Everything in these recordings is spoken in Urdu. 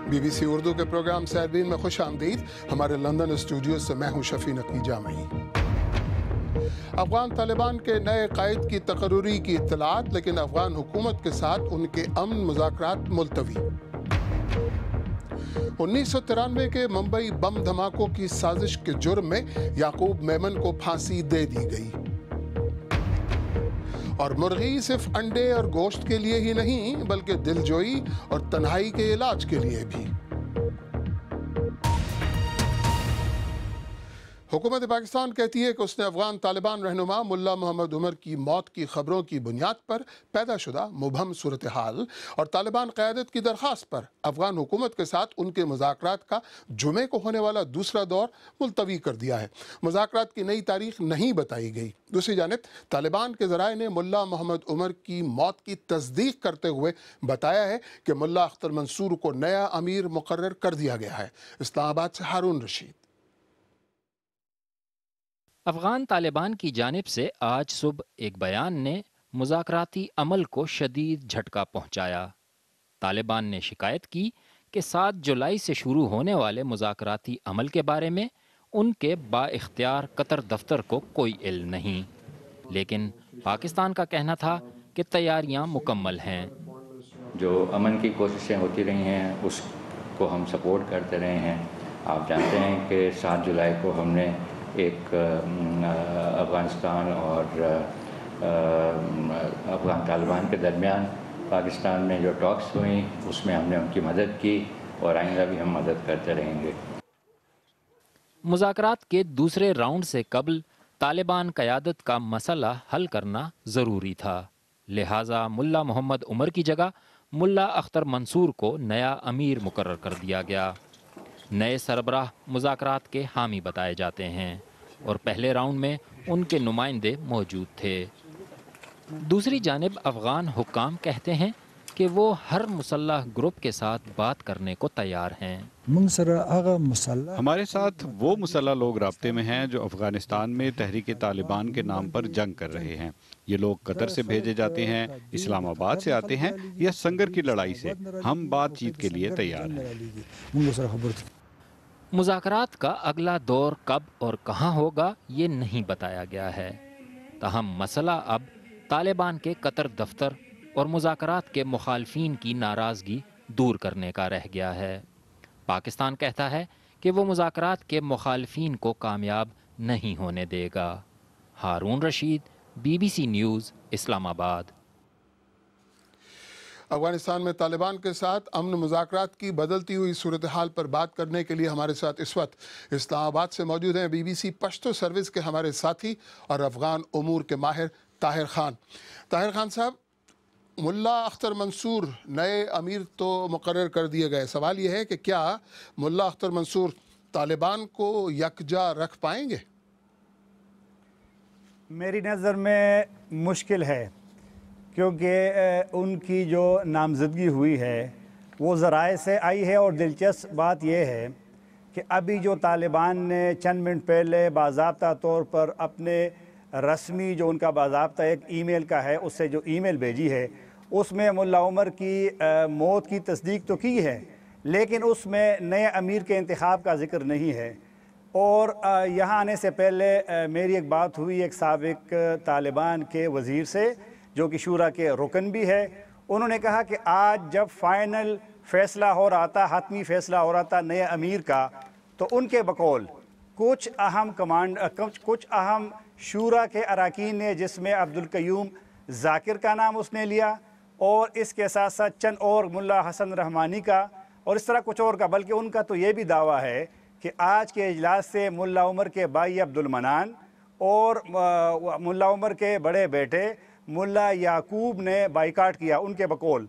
BBC اردو کے پروگرام سائرین میں خوش آمدید۔ ہمارے لندن اسٹوڈیو سے میں ہوں شفیع نقوی جامعی۔ افغان طالبان کے نئے قائد کی تقرری کی اطلاعات، لیکن افغان حکومت کے ساتھ ان کے امن مذاکرات ملتوی۔ 1993 کے ممبئی بم دھماکوں کی سازش کے جرم میں یعقوب میمن کو پھانسی دے دی گئی۔ اور مرغی صرف انڈے اور گوشت کے لیے ہی نہیں بلکہ دلجوئی اور تنہائی کے علاج کے لیے بھی۔ حکومت پاکستان کہتی ہے کہ اس نے افغان طالبان رہنما ملا محمد عمر کی موت کی خبروں کی بنیاد پر پیدا شدہ مبہم صورتحال اور طالبان قیادت کی درخواست پر افغان حکومت کے ساتھ ان کے مذاکرات کا جمعے کو ہونے والا دوسرا دور ملتوی کر دیا ہے۔ مذاکرات کی نئی تاریخ نہیں بتائی گئی۔ دوسری جانب طالبان کے ذرائع نے ملا محمد عمر کی موت کی تصدیق کرتے ہوئے بتایا ہے کہ ملا اختر منصور کو نیا امیر مقرر کر دیا گیا ہے۔ اسلام آباد سے ہارون رشید۔ افغان طالبان کی جانب سے آج صبح ایک بیان نے مذاکراتی عمل کو شدید جھٹکا پہنچایا۔ طالبان نے شکایت کی کہ 7 جولائی سے شروع ہونے والے مذاکراتی عمل کے بارے میں ان کے با اختیار قطر دفتر کو کوئی علم نہیں، لیکن پاکستان کا کہنا تھا کہ تیاریاں مکمل ہیں۔ جو امن کی کوششیں ہوتی رہی ہیں اس کو ہم سپورٹ کرتے رہے ہیں۔ آپ جانتے ہیں کہ 7 جولائی کو ہم نے ایک افغانستان اور افغان طالبان کے درمیان پاکستان میں جو ٹاکس ہوئیں اس میں ہم نے ان کی مدد کی اور آئندہ بھی ہم مدد کرتے رہیں گے۔ مذاکرات کے دوسرے راؤنڈ سے قبل طالبان قیادت کا مسئلہ حل کرنا ضروری تھا، لہٰذا ملا محمد عمر کی جگہ ملا اختر منصور کو نیا امیر مقرر کر دیا گیا۔ نئے سربراہ مذاکرات کے حامی بتائے جاتے ہیں اور پہلے راؤنڈ میں ان کے نمائندے موجود تھے۔ دوسری جانب افغان حکام کہتے ہیں کہ وہ ہر مسلح گروپ کے ساتھ بات کرنے کو تیار ہیں۔ ہمارے ساتھ وہ مسلح لوگ رابطے میں ہیں جو افغانستان میں تحریک طالبان کے نام پر جنگ کر رہے ہیں۔ یہ لوگ قطر سے بھیجے جاتے ہیں، اسلام آباد سے آتے ہیں یا سنگر کی لڑائی سے۔ ہم بات چیت کے لیے تیار ہیں۔ مذاکرات کا اگلا دور کب اور کہاں ہوگا یہ نہیں بتایا گیا ہے، تاہم مسئلہ اب طالبان کے قطر دفتر اور مذاکرات کے مخالفین کی ناراضگی دور کرنے کا رہ گیا ہے۔ پاکستان کہتا ہے کہ وہ مذاکرات کے مخالفین کو کامیاب نہیں ہونے دے گا۔ ہارون رشید، BBC نیوز، اسلام آباد۔ افغانستان میں طالبان کے ساتھ امن مذاکرات کی بدلتی ہوئی صورتحال پر بات کرنے کے لیے ہمارے ساتھ اس وقت اسلام آباد سے موجود ہیں BBC پشتو سروس کے ہمارے ساتھی اور افغان امور کے ماہر طاہر خان۔ طاہر خان صاحب، ملا اختر منصور نئے امیر تو مقرر کر دیے گئے، سوال یہ ہے کہ کیا ملا اختر منصور طالبان کو یکجا رکھ پائیں گے؟ میری نظر میں مشکل ہے، کیونکہ ان کی جو نامزدگی ہوئی ہے وہ ذرائع سے آئی ہے، اور دلچسپ بات یہ ہے کہ ابھی جو طالبان نے چند منٹ پہلے باضابطہ طور پر اپنے رسمی جو ان کا باضابطہ ایک ای میل کا ہے اس سے جو ای میل بھیجی ہے اس میں ملا عمر کی موت کی تصدیق تو کی ہے، لیکن اس میں نئے امیر کے انتخاب کا ذکر نہیں ہے۔ اور یہاں آنے سے پہلے میری ایک بات ہوئی ایک سابق طالبان کے وزیر سے جو کہ شورا کے رکن بھی ہے۔ انہوں نے کہا کہ آج جب فائنل فیصلہ ہو رہا تھا، حتمی فیصلہ ہو رہا تھا نئے امیر کا، تو ان کے بقول کچھ اہم شورا کے اراکین نے، جس میں عبدالقیوم ذاکر کا نام اس نے لیا اور اس کے ساتھ ساتھ چند اور ملا حسن رحمانی کا اور اس طرح کچھ اور کا، بلکہ ان کا تو یہ بھی دعویٰ ہے کہ آج کے اجلاس سے ملا عمر کے بھائی عبدالمنان اور ملا عمر کے بڑے بیٹے ملا یعقوب نے بائیکاٹ کیا ان کے بقول۔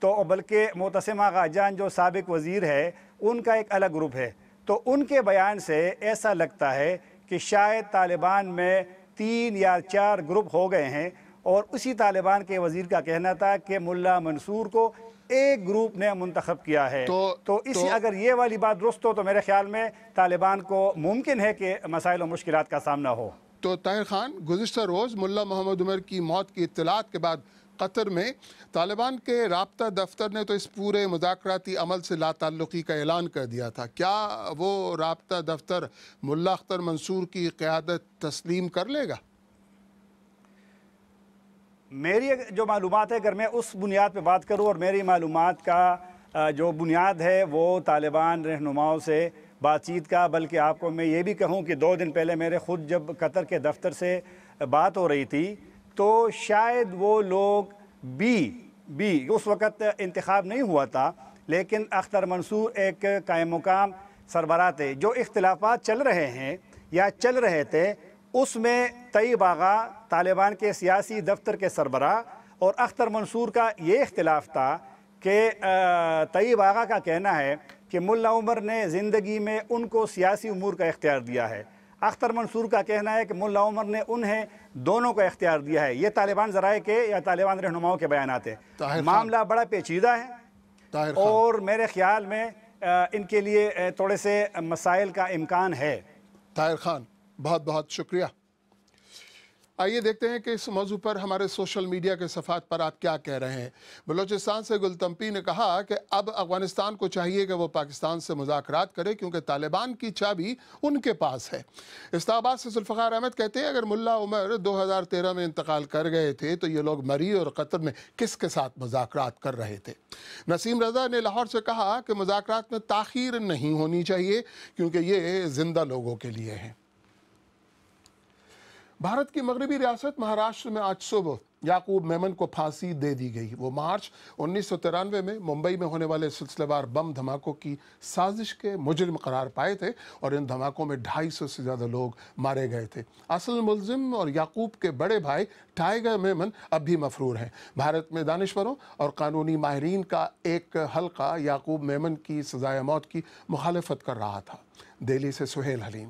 تو بلکہ معتصم آغا جان جو سابق وزیر ہے ان کا ایک الگ گروپ ہے۔ تو ان کے بیان سے ایسا لگتا ہے کہ شاید طالبان میں 3 یا 4 گروپ ہو گئے ہیں، اور اسی طالبان کے وزیر کا کہنا تھا کہ ملا منصور کو ایک گروپ نے منتخب کیا ہے۔ تو اسی اگر یہ والی بات درست ہو تو میرے خیال میں طالبان کو ممکن ہے کہ مسائل و مشکلات کا سامنا ہو۔ تو طاہر خان، گزشتہ روز ملا محمد عمر کی موت کی اطلاعات کے بعد قطر میں طالبان کے رابطہ دفتر نے تو اس پورے مذاکراتی عمل سے لا تعلقی کا اعلان کر دیا تھا. کیا وہ رابطہ دفتر ملا اختر منصور کی قیادت تسلیم کر لے گا؟ میری جو معلومات ہے، اگر میں اس بنیاد پہ بات کروں، اور میری معلومات کا جو بنیاد ہے وہ طالبان رہنماؤں سے بات چیت کا، بلکہ آپ کو میں یہ بھی کہوں کہ 2 دن پہلے میرے خود جب قطر کے دفتر سے بات ہو رہی تھی تو شاید وہ لوگ بھی اس وقت انتخاب نہیں ہوا تھا، لیکن اختر منصور ایک قائم مقام سربراہ تھے. جو اختلافات چل رہے ہیں یا چل رہے تھے اس میں طیب آغا طالبان کے سیاسی دفتر کے سربراہ اور اختر منصور کا یہ اختلاف تھا کہ طیب آغا کا کہنا ہے کہ ملا عمر نے زندگی میں ان کو سیاسی امور کا اختیار دیا ہے. اختر منصور کا کہنا ہے کہ ملا عمر نے انہیں دونوں کا اختیار دیا ہے. یہ طالبان ذرائع کے یا طالبان رہنماؤں کے بیانات ہیں. معاملہ بڑا پیچیدہ ہے اور میرے خیال میں ان کے لیے تھوڑے سے مسائل کا امکان ہے. طاہر خان، بہت بہت شکریہ. آئیے دیکھتے ہیں کہ اس موضوع پر ہمارے سوشل میڈیا کے صفحات پر آپ کیا کہہ رہے ہیں. بلوچستان سے گلتمپی نے کہا کہ اب افغانستان کو چاہیے کہ وہ پاکستان سے مذاکرات کرے کیونکہ طالبان کی چابی ان کے پاس ہے. اسلام آباد سے ذوالفقار احمد کہتے ہیں اگر ملا عمر 2013 میں انتقال کر گئے تھے تو یہ لوگ مری اور قطر میں کس کے ساتھ مذاکرات کر رہے تھے. نسیم رضا نے لاہور سے کہا کہ مذاکرات میں تاخیر نہیں ہونی چاہیے کیونکہ یہ زندہ لوگوں کے لیے ہیں. بھارت کی مغربی ریاست مہاراشٹر میں آج صبح یعقوب میمن کو پھانسی دے دی گئی. وہ مارچ 1993 میں ممبئی میں ہونے والے سلسلہ وار بم دھماکوں کی سازش کے مجرم قرار پائے تھے اور ان دھماکوں میں 250 سے زیادہ لوگ مارے گئے تھے. اصل ملزم اور یعقوب کے بڑے بھائی ٹائیگر میمن اب بھی مفرور ہیں. بھارت میں دانشوروں اور قانونی ماہرین کا ایک حلقہ یعقوب میمن کی سزائے موت کی مخالفت کر رہا تھا. دہلی سے سہیل حلیم.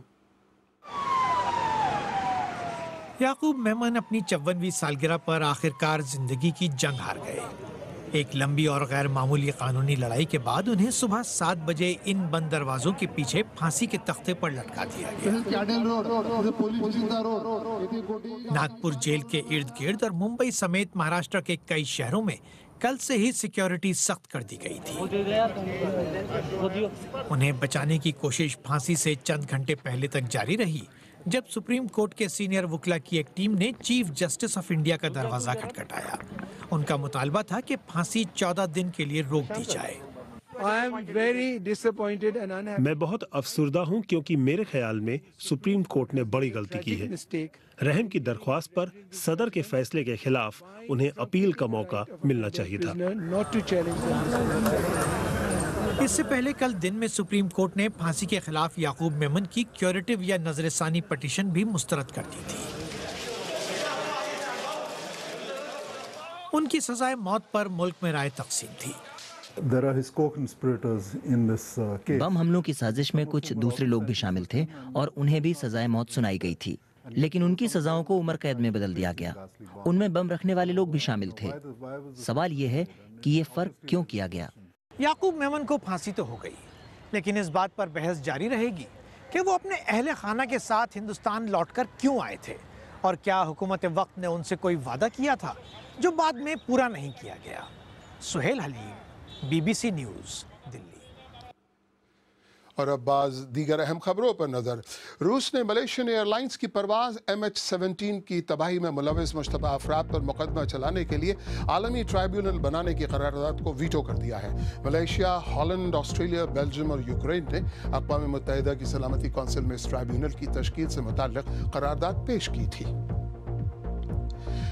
یعقوب میمن اپنی 54ویں سالگرہ پر آخرکار زندگی کی جنگ ہار گئے. ایک لمبی اور غیر معمولی قانونی لڑائی کے بعد انہیں صبح 7 بجے ان بند دروازوں کے پیچھے پھانسی کے تختے پر لٹکا دیا گیا. ناگپور جیل کے ارد گرد اور ممبئی سمیت مہاراشٹر کے کئی شہروں میں کل سے ہی سیکیورٹی سخت کر دی گئی تھی. انہیں بچانے کی کوشش پھانسی سے چند گھنٹے پہلے تک جاری رہی جب سپریم کورٹ کے سینئر وکلا کی ایک ٹیم نے چیف جسٹس آف انڈیا کا دروازہ کھٹکھٹایا. ان کا مطالبہ تھا کہ پھانسی 14 دن کے لیے روک دی جائے. میں بہت افسردہ ہوں کیونکہ میرے خیال میں سپریم کورٹ نے بڑی غلطی کی ہے. رحم کی درخواست پر صدر کے فیصلے کے خلاف انہیں اپیل کا موقع ملنا چاہیے تھا. اس سے پہلے کل دن میں سپریم کورٹ نے پھانسی کے خلاف یعقوب میمن کی کیوریٹو یا نظر ثانی پٹیشن بھی مسترد کر دی تھی. ان کی سزائے موت پر ملک میں رائے تقسیم تھی. بم حملوں کی سازش میں کچھ دوسرے لوگ بھی شامل تھے اور انہیں بھی سزائے موت سنائی گئی تھی، لیکن ان کی سزاؤں کو عمر قید میں بدل دیا گیا. ان میں بم رکھنے والے لوگ بھی شامل تھے. سوال یہ ہے کہ یہ فرق کیوں کیا گیا؟ یعقوب میمن کو پھانسی تو ہو گئی، لیکن اس بات پر بحث جاری رہے گی کہ وہ اپنے اہل خانہ کے ساتھ ہندوستان لوٹ کر کیوں آئے تھے اور کیا حکومت وقت نے ان سے کوئی وعدہ کیا تھا جو بعد میں پورا نہیں کیا گیا. سہیل حلیم، BBC نیوز، دلی. اور اب بعض دیگر اہم خبروں پر نظر. روس نے ملیشین ایئر لائنز کی پرواز MH17 کی تباہی میں ملوث مشتبہ افراد پر مقدمہ چلانے کے لیے عالمی ٹرائیبیونل بنانے کی قرارداد کو ویٹو کر دیا ہے. ملیشیا، ہالینڈ، آسٹریلیا، بیلجیم اور یوکرین نے اقوام متحدہ کی سلامتی کونسل میں اس ٹرائیبیونل کی تشکیل سے متعلق قرارداد پیش کی تھی.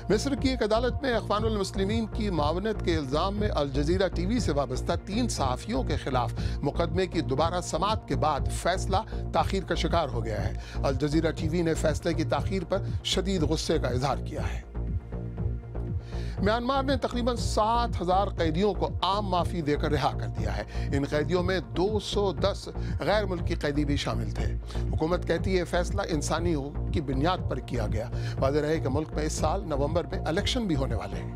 مصر کی ایک عدالت میں اخوان المسلمین کی معاونت کے الزام میں الجزیرہ ٹی وی سے وابستہ 3 صحافیوں کے خلاف مقدمے کی دوبارہ سماعت کے بعد فیصلہ تاخیر کا شکار ہو گیا ہے. الجزیرہ ٹی وی نے فیصلے کی تاخیر پر شدید غصے کا اظہار کیا ہے. میانمار نے تقریباً 7,000 قیدیوں کو عام معافی دے کر رہا کر دیا ہے. ان قیدیوں میں 210 غیر ملکی قیدی بھی شامل تھے. حکومت کہتی ہے فیصلہ انسانی حقوق کی بنیاد پر کیا گیا. واضح رہے کہ ملک میں اس سال نومبر میں الیکشن بھی ہونے والے ہیں.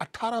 $18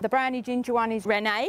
The brownie ginger one is Renee.